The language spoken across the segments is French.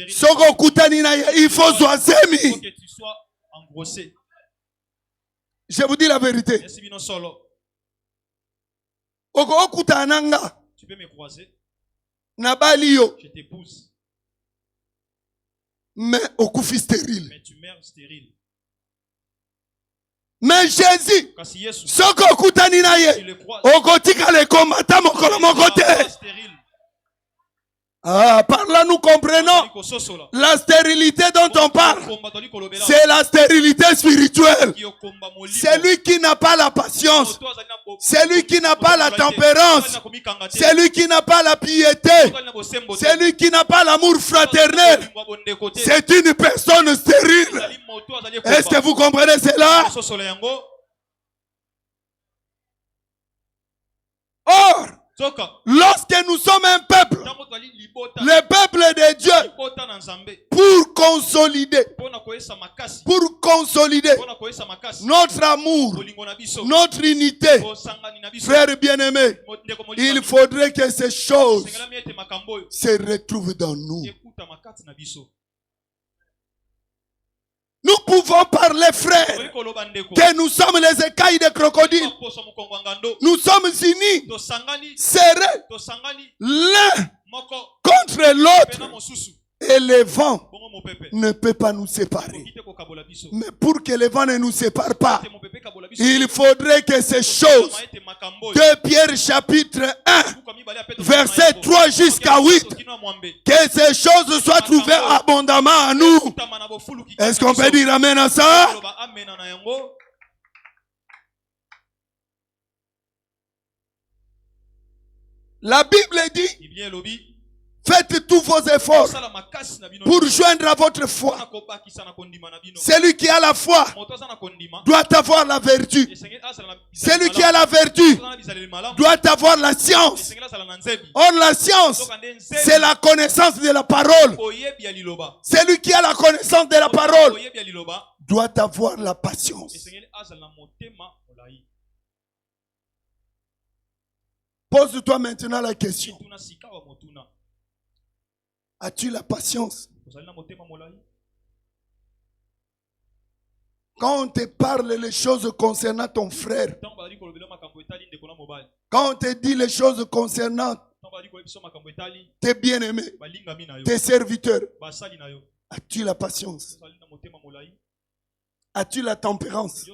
Soko kutani na ye, il faut zoazemi. Il faut que tu sois engrossé. Je vous dis la vérité. Oko kutananga. Tu peux me croiser. Nabali yo. Je t'épouse. Mais okufi stérile. Mais tu meurs stérile. Mais Jésus, soko kutani na ye, okotika le komata mokolo mokote. Ah, par là nous comprenons la stérilité dont on parle. C'est la stérilité spirituelle. C'est lui qui n'a pas la patience. C'est lui qui n'a pas la tempérance. C'est lui qui n'a pas la piété. C'est lui qui n'a pas l'amour fraternel. C'est une personne stérile. Est-ce que vous comprenez cela? Or, lorsque nous sommes un peuple, le peuple de Dieu, pour consolider notre amour, notre unité, frères bien-aimés, il faudrait que ces choses se retrouvent dans nous. Nous pouvons parler, frères, que nous sommes les écailles des crocodiles. Nous sommes unis, serrés, l'un contre l'autre. Et le vent ne peut pas nous séparer. Mais pour que le vent ne nous sépare pas, il faudrait que ces choses, 2 Pierre chapitre 1, verset 3 jusqu'à 8, que ces choses soient trouvées abondamment à nous. Est-ce qu'on peut dire amen à ça? La Bible dit, faites tous vos efforts pour joindre à votre foi. Celui qui a la foi doit avoir la vertu. Celui qui a la vertu doit avoir la science. Or, la science, c'est la connaissance de la parole. Celui qui a la connaissance de la parole doit avoir la patience. Pose-toi maintenant la question. As-tu la patience? Quand on te parle les choses concernant ton frère, quand on te dit les choses concernant tes bien-aimés, tes serviteurs, as-tu la patience? As-tu la tempérance?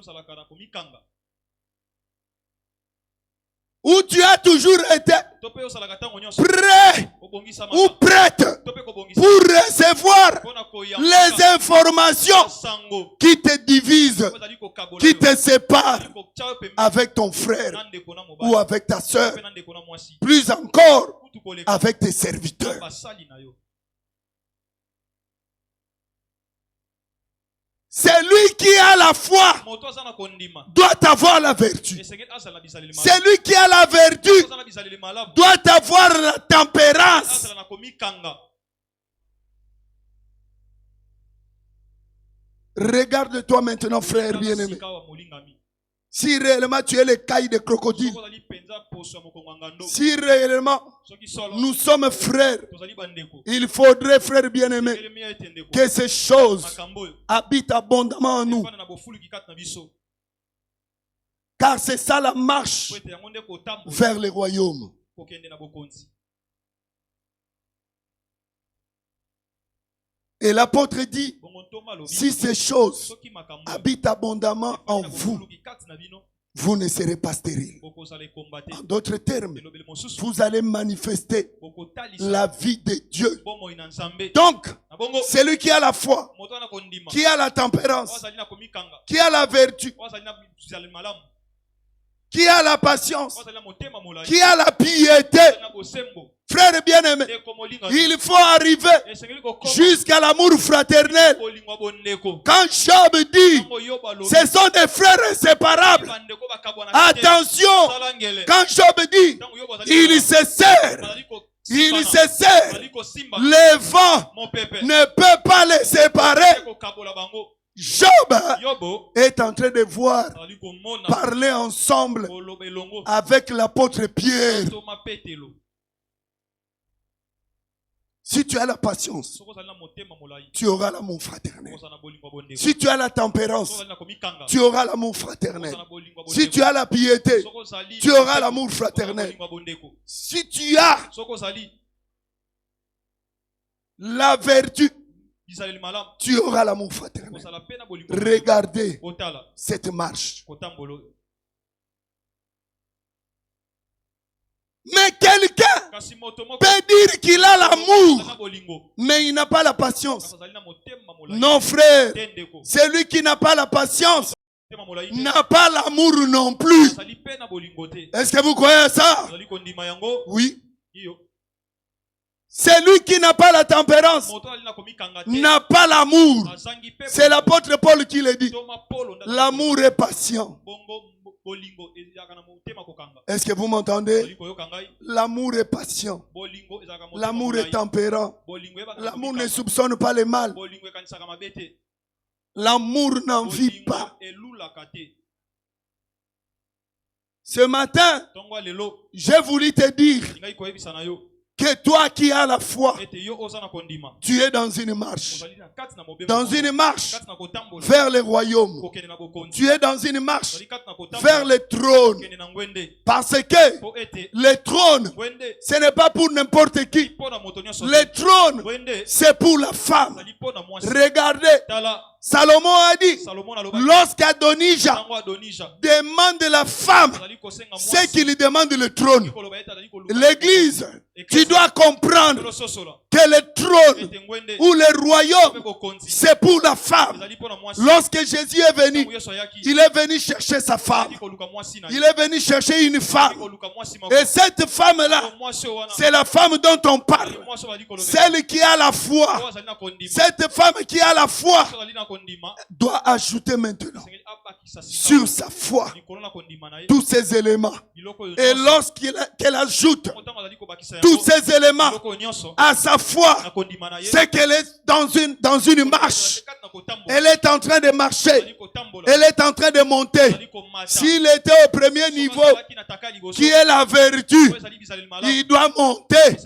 Où tu as toujours été prêt ou prête pour recevoir les informations qui te divisent, qui te séparent avec ton frère ou avec ta soeur, plus encore avec tes serviteurs. Celui qui a la foi doit avoir la vertu. Celui qui a la vertu doit avoir la tempérance. Regarde-toi maintenant, frère bien-aimé. Si réellement tu es l'écaille de crocodile, si réellement nous sommes frères, il faudrait, frère bien-aimé, que ces choses habitent abondamment en nous. Car c'est ça la marche vers le royaume. Et l'apôtre dit, si ces choses habitent abondamment en vous, vous ne serez pas stérile. En d'autres termes, vous allez manifester la vie de Dieu. Donc, celui qui a la foi, qui a la tempérance, qui a la vertu, qui a la patience, qui a la piété, frère bien-aimé, il faut arriver jusqu'à l'amour fraternel. Quand Job dit, ce sont des frères inséparables. Attention, quand Job dit, il se serre, le vent ne peut pas les séparer. Job est en train de voir parler ensemble avec l'apôtre Pierre. Si tu as la patience, tu auras l'amour fraternel. Si tu as la tempérance, tu auras l'amour fraternel. Si tu as la piété, tu auras l'amour fraternel. Si tu as la vertu, tu auras l'amour fraternel. Regardez cette marche. Mais quelqu'un peut dire qu'il a l'amour, mais il n'a pas la patience. Non, frère, celui qui n'a pas la patience n'a pas l'amour non plus. Est-ce que vous croyez ça? Oui. Celui qui n'a pas la tempérance n'a pas l'amour. C'est l'apôtre Paul qui le dit. L'amour est patient. Est-ce que vous m'entendez? L'amour est patient. L'amour est tempérant. L'amour ne soupçonne pas le mal. L'amour n'envie pas. Ce matin, j'ai voulu te dire que toi qui as la foi, tu es dans une marche. Dans une marche vers le royaume. Tu es dans une marche vers le trône. Parce que le trône, ce n'est pas pour n'importe qui. Le trône, c'est pour la femme. Regardez. Salomon a dit, lorsqu'Adonija demande la femme, c'est qu'il demande le trône. L'église, tu dois comprendre que le trône ou le royaume, c'est pour la femme. Lorsque Jésus est venu, il est venu chercher sa femme. Il est venu chercher une femme. Et cette femme-là, c'est la femme dont on parle. Celle qui a la foi. Cette femme qui a la foi doit ajouter maintenant sur sa foi tous ces éléments. Et lorsqu'elle ajoute tous ces éléments à sa foi, c'est qu'elle est dans une marche. Elle est en train de marcher. Elle est en train de monter. S'il était au premier niveau, qui est la vertu, il doit monter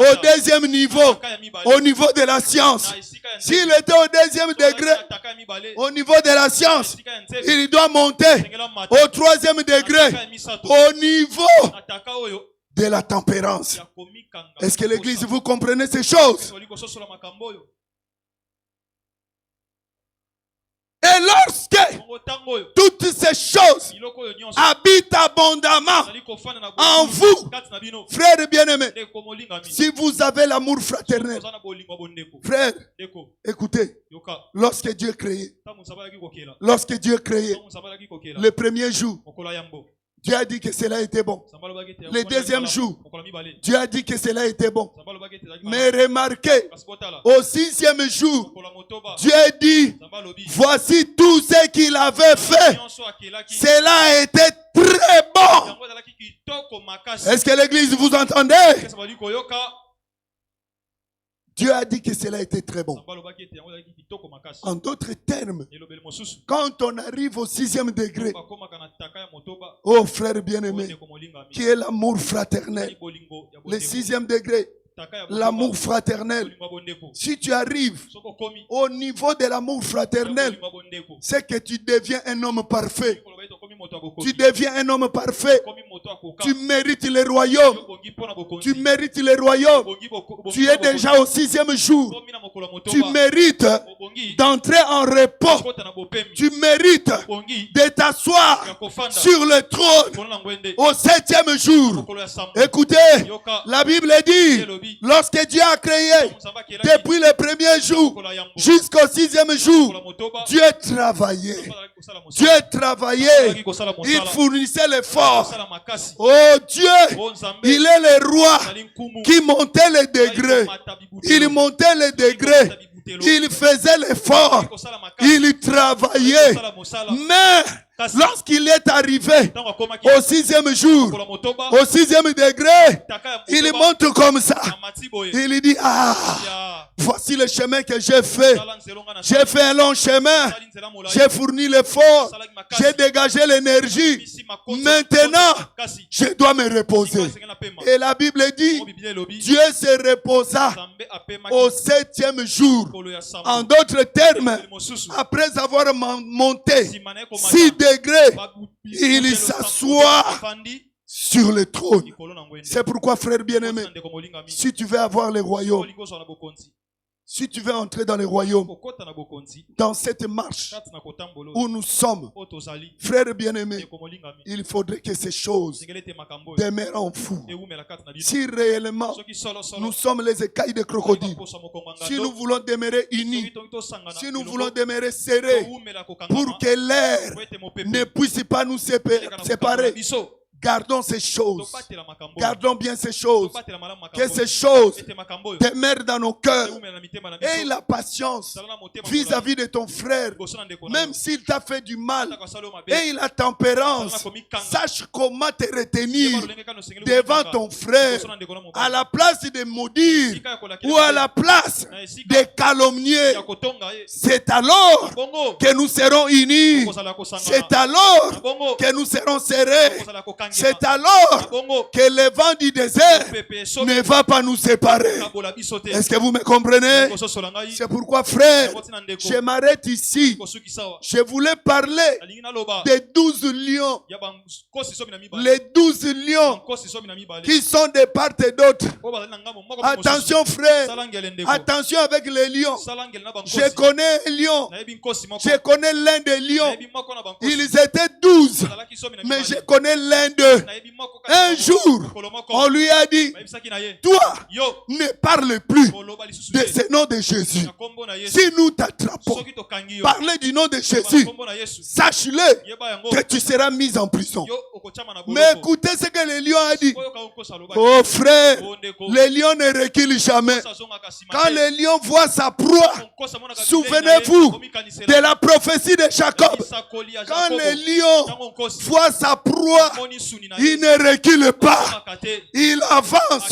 au deuxième niveau, au niveau de la science. S'il était au deuxième degré, au niveau de la science, il doit monter au troisième degré, au niveau de la tempérance. Est-ce que l'église, vous comprenez ces choses? Et lorsque toutes ces choses habitent abondamment en vous, frères bien-aimés, si vous avez l'amour fraternel, frère, écoutez, lorsque Dieu créait le premier jour, Dieu a dit que cela était bon. Le deuxième jour, Dieu a dit que cela était bon. Mais remarquez, au sixième jour, Dieu a dit, voici tout ce qu'il avait fait. Cela a été très bon. Est-ce que l'église, vous entendez? Dieu a dit que cela était très bon. En d'autres termes, quand on arrive au sixième degré, oh frère bien-aimé, qui est l'amour fraternel, le sixième degré, l'amour fraternel. Si tu arrives au niveau de l'amour fraternel, c'est que tu deviens un homme parfait. Tu deviens un homme parfait. Tu mérites le royaume. Tu mérites le royaume. Tu es déjà au sixième jour. Tu mérites d'entrer en repos. Tu mérites de t'asseoir sur le trône au septième jour. Écoutez, la Bible dit, lorsque Dieu a créé, depuis le premier jour jusqu'au sixième jour, Dieu travaillait. Dieu travaillait. Il fournissait l'effort. Oh Dieu, il est le roi qui montait les degrés. Il montait les degrés. Il faisait l'effort. Il travaillait. Mais Lorsqu'il est arrivé au 6e jour, au 6e degré, il monte comme ça. Il dit, ah, voici le chemin que j'ai fait. J'ai fait un long chemin. J'ai fourni l'effort. J'ai dégagé l'énergie. Maintenant, je dois me reposer. Et la Bible dit, Dieu se reposa au 7e jour. En d'autres termes, après avoir monté 6 degrés, il s'assoit sur le trône. C'est pourquoi, frère bien-aimé, si tu veux avoir le royaume, si tu veux entrer dans le royaume, dans cette marche où nous sommes, frères bien-aimés, il faudrait que ces choses demeurent en vous. Si réellement nous sommes les écailles de crocodile, si nous voulons demeurer unis, si nous voulons demeurer serrés, pour que l'air ne puisse pas nous séparer, gardons ces choses. Gardons bien ces choses. Que ces choses demeurent dans nos cœurs. Et la patience vis-à-vis de ton frère, même s'il t'a fait du mal. Et la tempérance. Sache comment te retenir devant ton frère. À la place de maudire ou à la place de calomnier. C'est alors que nous serons unis. C'est alors que nous serons serrés. C'est alors que le vent du désert ne va pas nous séparer. Est-ce que vous me comprenez? C'est pourquoi, frère, je m'arrête ici. Je voulais parler des 12 lions. Les 12 lions qui sont de part et d'autre. Attention, frère. Attention avec les lions. Je connais un lion. Je connais l'un des lions. Ils étaient 12. Mais je connais l'un d'eux. Un jour, on lui a dit, toi, ne parle plus de ce nom de Jésus. Si nous t'attrapons, parlez du nom de Jésus. Sache-le que tu seras mis en prison. Mais écoutez ce que le lion a dit. Oh frère, le lion ne recule jamais. Quand le lion voit sa proie, souvenez-vous de la prophétie de Jacob. Quand le lion voit sa proie, il ne recule pas. Il avance.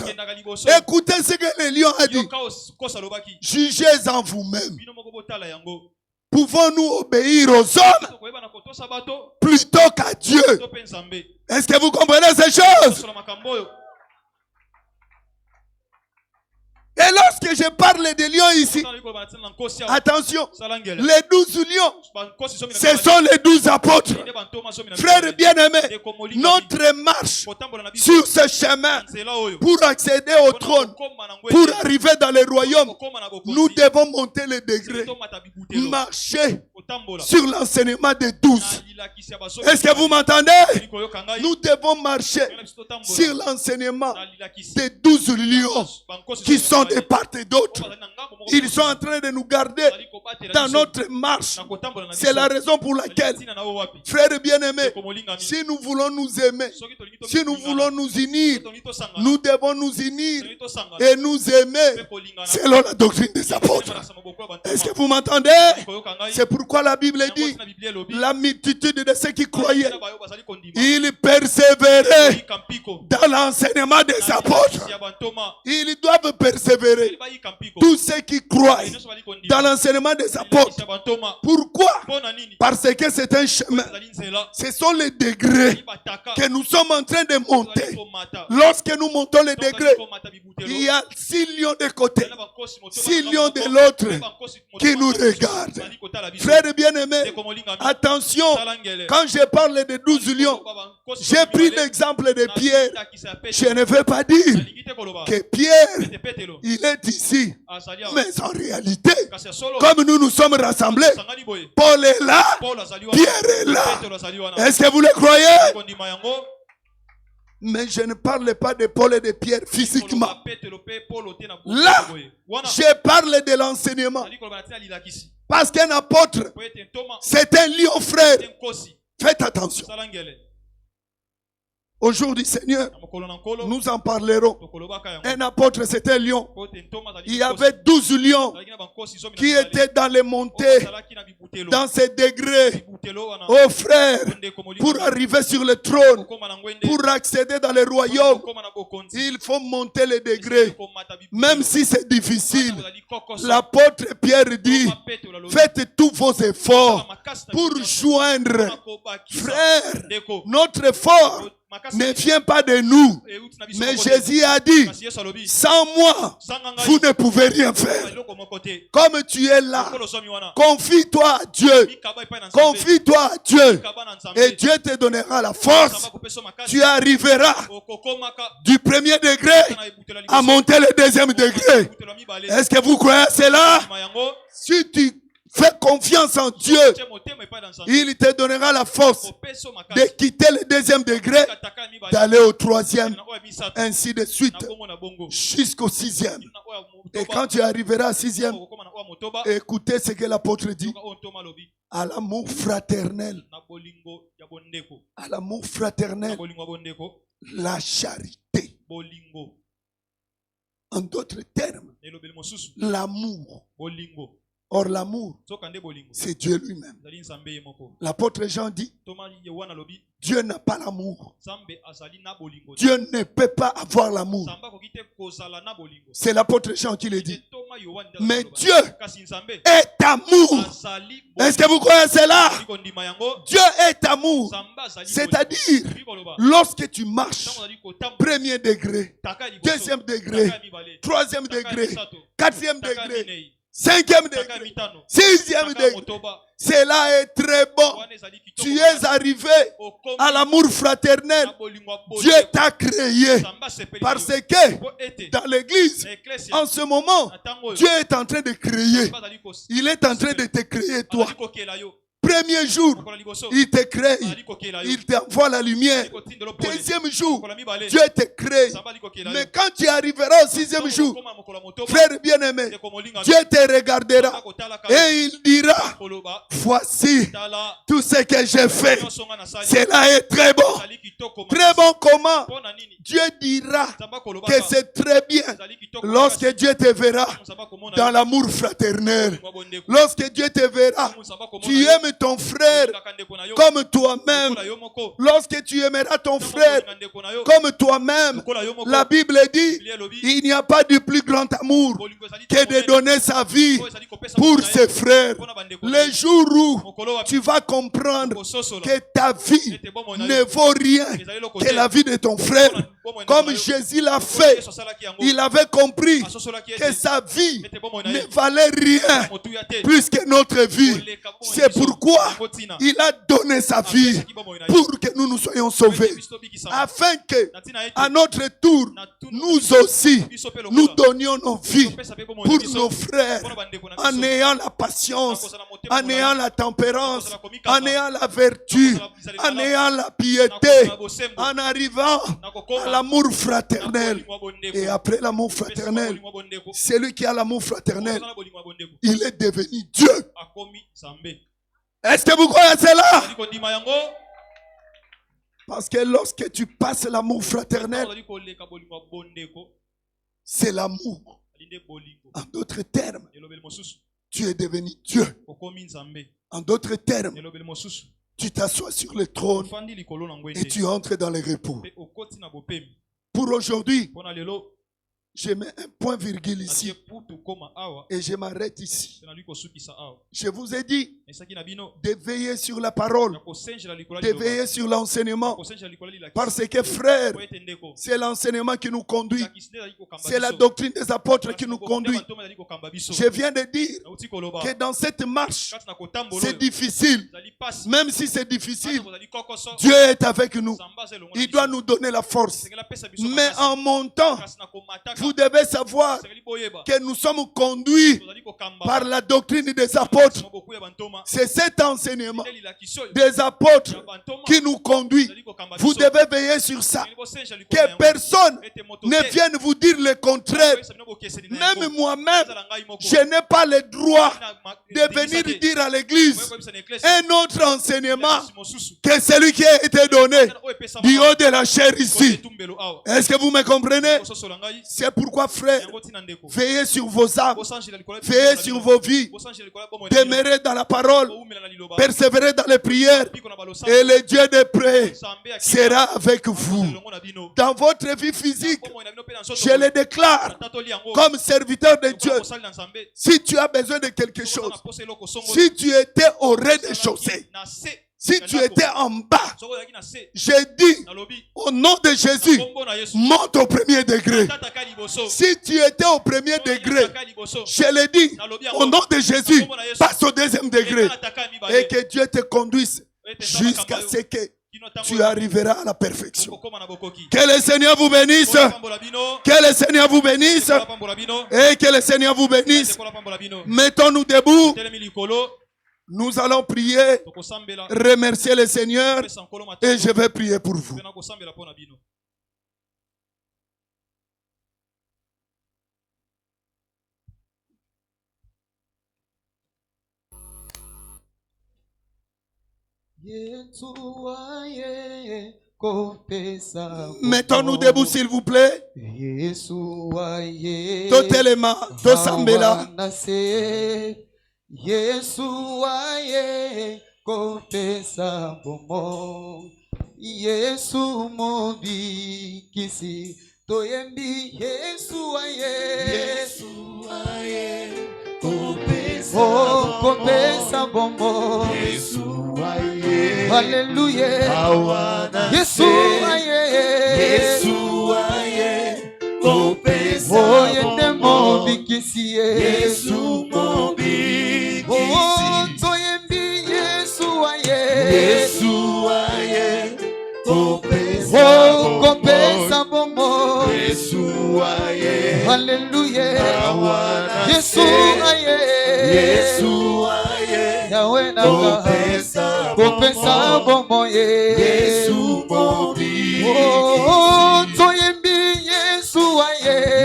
Écoutez ce que le lion a dit. Jugez en vous-même. Pouvons-nous obéir aux hommes plutôt qu'à Dieu? Est-ce que vous comprenez ces choses? Et lorsque je parle des lions ici, attention, les 12 lions, ce sont les 12 apôtres. Frères bien-aimés, notre marche sur ce chemin pour accéder au trône, pour arriver dans le royaume, nous devons monter les degrés, marcher sur l'enseignement des 12. Est-ce que vous m'entendez? Nous devons marcher sur l'enseignement des 12 lions qui sont de part et d'autre. Ils sont en train de nous garder dans notre marche. C'est la raison pour laquelle, frères bien-aimés, si nous voulons nous aimer, si nous voulons nous unir, nous devons nous unir et nous aimer selon la doctrine des apôtres. Est-ce que vous m'entendez? C'est pourquoi la Bible dit, la multitude de ceux qui croyaient, ils persévéraient dans l'enseignement des apôtres. Ils doivent persévérer. Tous ceux qui croient dans l'enseignement des apôtres. Pourquoi? Parce que c'est un chemin. Ce sont les degrés que nous sommes en train de monter. Lorsque nous montons les degrés, il y a 6 lions de côté, 6 lions de l'autre qui nous regardent. Frères bien-aimés, attention, quand je parle de 12 lions, j'ai pris l'exemple de Pierre. Je ne veux pas dire que Pierre, il est ici. Mais en réalité, comme nous nous sommes rassemblés, Paul est là, Pierre est là. Est-ce que vous le croyez? Mais je ne parle pas de Paul et de Pierre physiquement. Là, je parle de l'enseignement. Parce qu'un apôtre, c'est un lion, frère. Faites attention. Au jour du Seigneur, nous en parlerons. Un apôtre, c'était un lion. Il y avait 12 lions qui étaient dans les montées dans ces degrés, oh frère, pour arriver sur le trône, pour accéder dans le royaume, il faut monter les degrés. Même si c'est difficile, l'apôtre Pierre dit, faites tous vos efforts pour joindre. Frère, notre effort ne vient pas de nous. Mais Jésus a dit, sans moi, vous ne pouvez rien faire. Comme tu es là, confie-toi à Dieu. Confie-toi à Dieu. Et Dieu te donnera la force. Tu arriveras du premier degré à monter le deuxième degré. Est-ce que vous croyez à cela? Si tu fais confiance en Dieu, il te donnera la force de quitter le deuxième degré, d'aller au troisième, ainsi de suite, jusqu'au sixième. Et quand tu arriveras au sixième, écoutez ce que l'apôtre dit. À l'amour fraternel, à l'amour fraternel, la charité. En d'autres termes, l'amour. Or l'amour, c'est Dieu lui-même. L'apôtre Jean dit, Dieu n'a pas l'amour. Dieu ne peut pas avoir l'amour. C'est l'apôtre Jean qui le dit. Mais Dieu est amour. Est-ce que vous croyez cela? Dieu est amour. C'est-à-dire, lorsque tu marches, premier degré, deuxième degré, troisième degré, quatrième degré, cinquième degré, sixième degré, cela est très bon. Tu es arrivé à l'amour fraternel. Dieu t'a créé. Parce que dans l'église, en ce moment, Dieu est en train de créer. Il est en train de te créer toi. Premier jour, il te crée, il t'envoie la lumière. Deuxième jour, Dieu te crée. Mais quand tu arriveras au sixième jour, frère bien-aimé, Dieu te regardera et il dira, voici tout ce que j'ai fait. Cela est très bon. Très bon comment? Dieu dira que c'est très bien lorsque Dieu te verra dans l'amour fraternel. Lorsque Dieu te verra, tu aimes ton frère comme toi-même. Lorsque tu aimeras ton frère comme toi-même, la Bible dit, il n'y a pas de plus grand amour que de donner sa vie pour ses frères. Le jour où tu vas comprendre que ta vie ne vaut rien que la vie de ton frère, comme Jésus l'a fait, il avait compris que sa vie ne valait rien plus que notre vie. C'est pourquoi il a donné sa vie pour que nous soyons sauvés, afin que à notre tour nous aussi nous donnions nos vies pour nos frères, en ayant la patience, en ayant la tempérance, en ayant la vertu, en ayant la piété, en arrivant à l'amour fraternel. Et après l'amour fraternel, celui qui a l'amour fraternel, il est devenu Dieu. Est-ce que vous croyez à cela? Parce que lorsque tu passes l'amour fraternel, c'est l'amour. En d'autres termes, tu es devenu Dieu. En d'autres termes, tu t'assois sur le trône et tu entres dans le repos. Pour aujourd'hui, je mets un point virgule ici et je m'arrête ici. Je vous ai dit de veiller sur la parole, de veiller sur l'enseignement, parce que frère, c'est l'enseignement qui nous conduit, c'est la doctrine des apôtres qui nous conduit. Je viens de dire que dans cette marche, c'est difficile. Même si c'est difficile, Dieu est avec nous. Il doit nous donner la force. Mais en montant, vous devez savoir que nous sommes conduits par la doctrine des apôtres. C'est cet enseignement des apôtres qui nous conduit. Vous devez veiller sur ça. Que personne ne vienne vous dire le contraire. Même moi-même, je n'ai pas le droit de venir dire à l'église un autre enseignement que celui qui a été donné du haut de la chair ici. Est-ce que vous me comprenez? C'est C'est pourquoi, frère, veillez sur vos âmes, veillez sur vos vies, demeurez dans la parole, persévérez dans les prières, et le Dieu de paix sera avec vous. Dans votre vie physique, je le déclare comme serviteur de Dieu. Si tu as besoin de quelque chose, si tu étais au rez-de-chaussée, si tu étais en bas, j'ai dit au nom de Jésus, monte au premier degré. Si tu étais au premier degré, je l'ai dit au nom de Jésus, passe au deuxième degré. Et que Dieu te conduise jusqu'à ce que tu arriveras à la perfection. Que le Seigneur vous bénisse. Que le Seigneur vous bénisse. Et que le Seigneur vous bénisse. Mettons-nous debout. Nous allons prier, remercier le Seigneur et je vais prier pour vous. Mettons-nous debout s'il vous plaît. Totelema, tosambela. Yesu aye kopesa bomo Yesu mobi kisi toyembi Yesu aye kopesa bomo Yesu aye Hallelujah Yesu aye kopesa bomo mobi kisi Yesu mobi oh, toyembi Yesu aye kopesa bomo Yesu aye Hallelujah Yesu aye Yahweh nanga kopesa bomo Yesu mobi oh, toyembi Yesu aye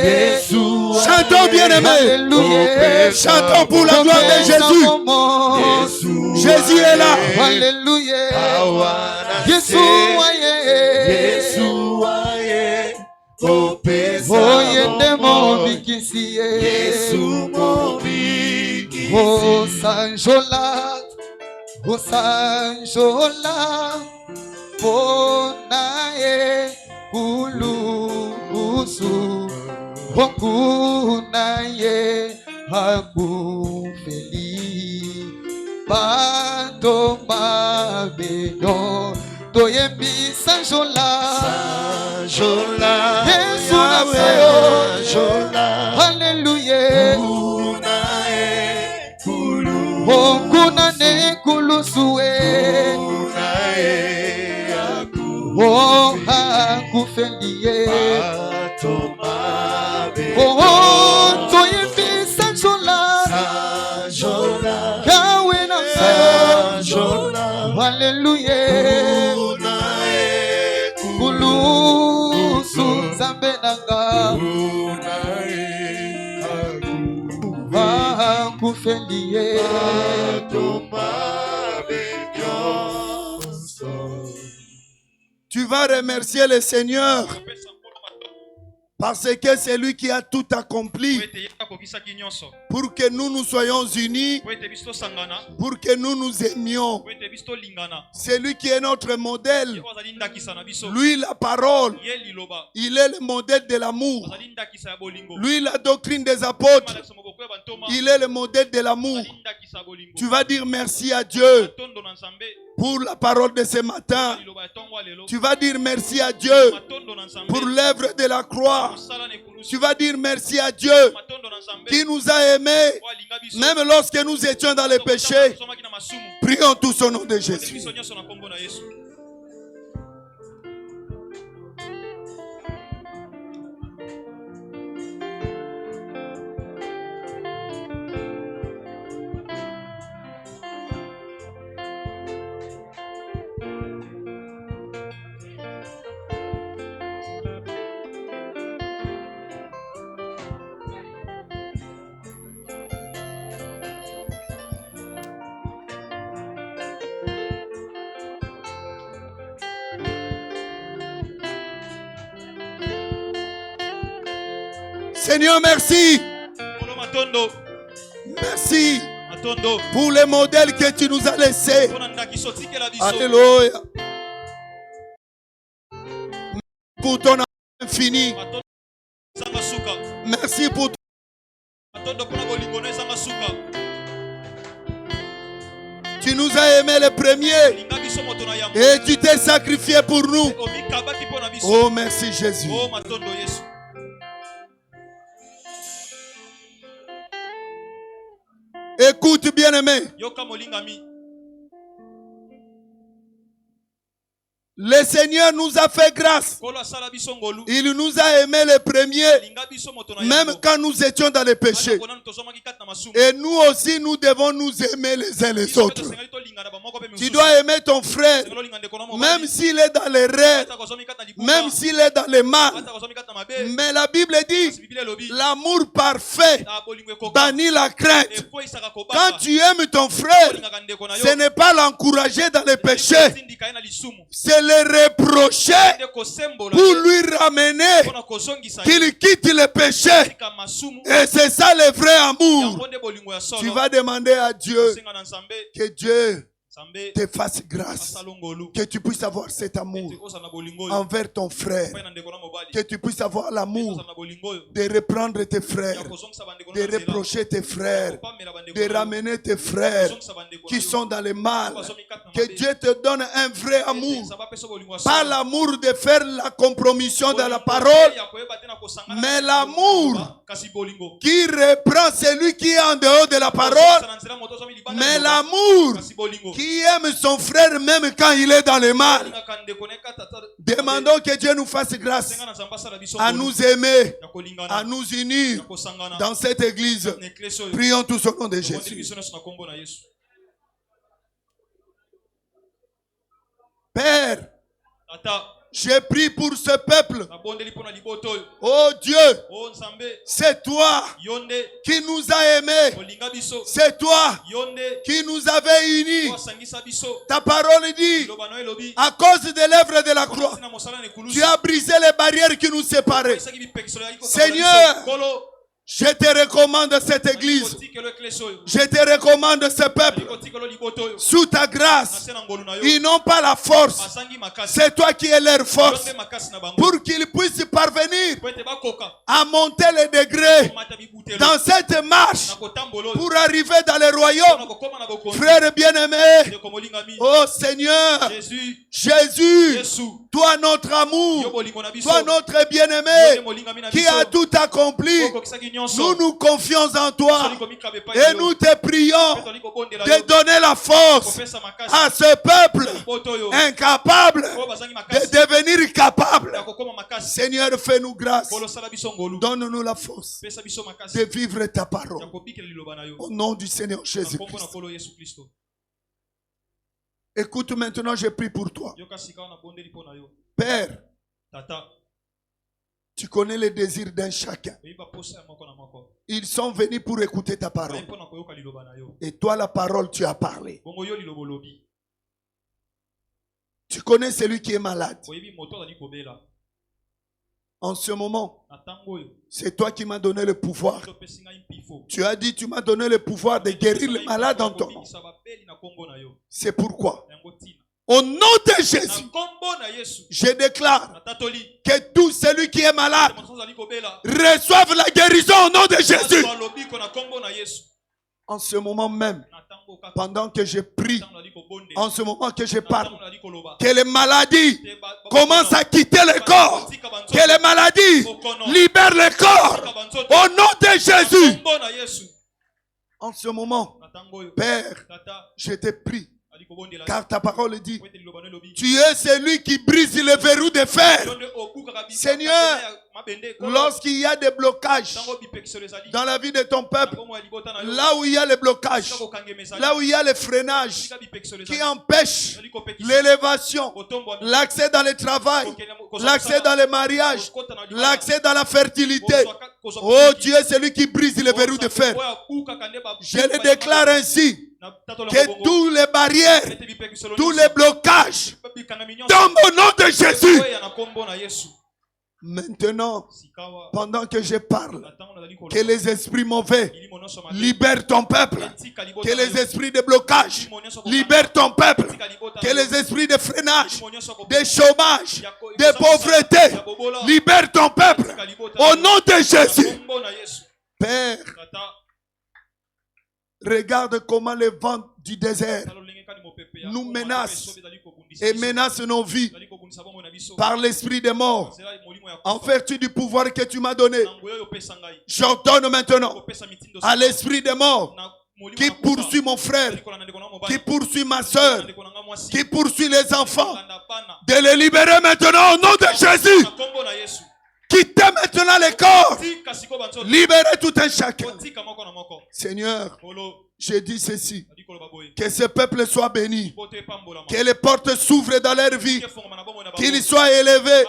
Chantons bien-aimés. Chantons pour la gloire de Jésus. Jésus est là. Alléluia. Yesu aye. Oyende mobikisi Yesu mobikisi. O sanjola. Bonaye kulubusu. Okunaye hakufeli Bato mabeno Toyembi sanjola Yesu naseyo Hallelujah Okunane kulusue Oh hakufeli Oh, toyembi sanjola Yahweh na Hallelujah Kulusu Nzambe nanga Akufeliye Tu vas remercier le Seigneur. Parce que c'est lui qui a tout accompli pour que nous soyons unis, pour que nous nous aimions. C'est lui qui est notre modèle. Lui, la parole. Il est le modèle de l'amour. Lui, la doctrine des apôtres. Il est le modèle de l'amour. Tu vas dire merci à Dieu pour la parole de ce matin. Tu vas dire merci à Dieu pour l'œuvre de la croix. Tu vas dire merci à Dieu qui nous a aimés même lorsque nous étions dans les péchés. Prions tous au nom de Jésus. Seigneur, merci. Merci pour les modèles que tu nous as laissés. Alléluia. Pour ton amour infini. Merci pour ton... Tu nous as aimés les premiers et tu t'es sacrifié pour nous. Oh, merci Jésus. Écoute, bien-aimé. Le Seigneur nous a fait grâce. Il nous a aimés les premiers, même quand nous étions dans les péchés. Et nous aussi, nous devons nous aimer les uns les autres. Tu dois aimer ton frère, même s'il est dans les rêves, même s'il est dans les mal. Mais la Bible dit, l'amour parfait bannit la crainte. Quand tu aimes ton frère, ce n'est pas l'encourager dans les péchés. C'est le reprocher pour lui ramener qu'il quitte le péché. Et c'est ça le vrai amour. Tu vas demander à Dieu que Dieu te fasse grâce, que tu puisses avoir cet amour envers ton frère, que tu puisses avoir l'amour de reprendre tes frères, de reprocher tes frères, de ramener tes frères qui sont dans le mal. Que Dieu te donne un vrai amour, pas l'amour de faire la compromission dans la parole, mais l'amour qui reprend celui qui est en dehors de la parole, mais l'amour qui aime son frère même quand il est dans le mal. Demandons que Dieu nous fasse grâce à nous aimer, à nous unir dans cette église. Prions tous au nom de Jésus. Père, j'ai pris pour ce peuple. Oh Dieu, c'est toi qui nous as aimés. C'est toi qui nous avais unis. Ta parole dit, à cause de l'œuvre de la croix, tu as brisé les barrières qui nous séparaient. Seigneur, je te recommande cette église. Je te recommande ce peuple. Sous ta grâce, ils n'ont pas la force. C'est toi qui es leur force. Pour qu'ils puissent parvenir à monter les degrés dans cette marche pour arriver dans le royaume. Frères bien-aimés, oh Seigneur, Jésus, toi notre amour, toi notre bien-aimé qui a tout accompli. Nous nous confions en toi et nous te prions de donner la force à ce peuple incapable de devenir capable. Seigneur, fais-nous grâce. Donne-nous la force de vivre ta parole. Au nom du Seigneur Jésus-Christ. Écoute maintenant, je prie pour toi. Père, tu connais les désirs d'un chacun. Ils sont venus pour écouter ta parole. Et toi, la parole, tu as parlé. Tu connais celui qui est malade. En ce moment, c'est toi qui m'as donné le pouvoir. Tu as dit, tu m'as donné le pouvoir de guérir les malades en ton nom. C'est pourquoi, au nom de Jésus, je déclare que tout celui qui est malade reçoive la guérison au nom de Jésus. En ce moment même, pendant que je prie, en ce moment que je parle, que les maladies commencent à quitter le corps, que les maladies libèrent le corps au nom de Jésus. En ce moment, Père, je te prie, car ta parole dit, tu es celui qui brise les verrous de fer. Seigneur, lorsqu'il y a des blocages dans la vie de ton peuple, là où il y a les blocages, là où il y a les freinages qui empêchent l'élévation, l'accès dans le travail, l'accès dans le mariage, l'accès dans la fertilité, oh Dieu, c'est lui qui brise les verrous de fer. Je le déclare ainsi, que tous les barrières, tous les blocages tombent au nom de Jésus. Maintenant, pendant que je parle, que les esprits mauvais libèrent ton peuple. Que les esprits de blocage libèrent ton peuple. Que les esprits de freinage, de chômage, de pauvreté libèrent ton peuple. Au nom de Jésus. Père, regarde comment les vents du désert nous menacent et menacent nos vies par l'esprit des morts. En vertu du pouvoir que tu m'as donné, j'ordonne maintenant à l'esprit des morts qui poursuit mon frère, qui poursuit ma soeur, qui poursuit les enfants, de les libérer maintenant au nom de Jésus. Quittez maintenant les corps. Libérez tout un chacun. Seigneur, je dis ceci. Que ce peuple soit béni. Que les portes s'ouvrent dans leur vie. Qu'ils soient élevés.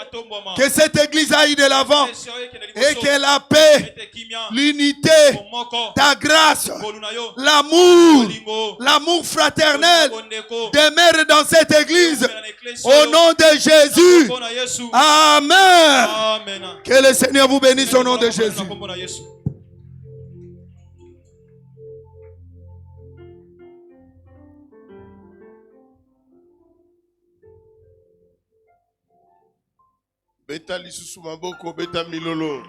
Que cette église aille de l'avant. Et que la paix, l'unité, ta grâce, l'amour fraternel demeure dans cette église. Au nom de Jésus. Amen. Que le Seigneur vous bénisse au nom de Jésus. Beta lisusu maboko, beta milolo.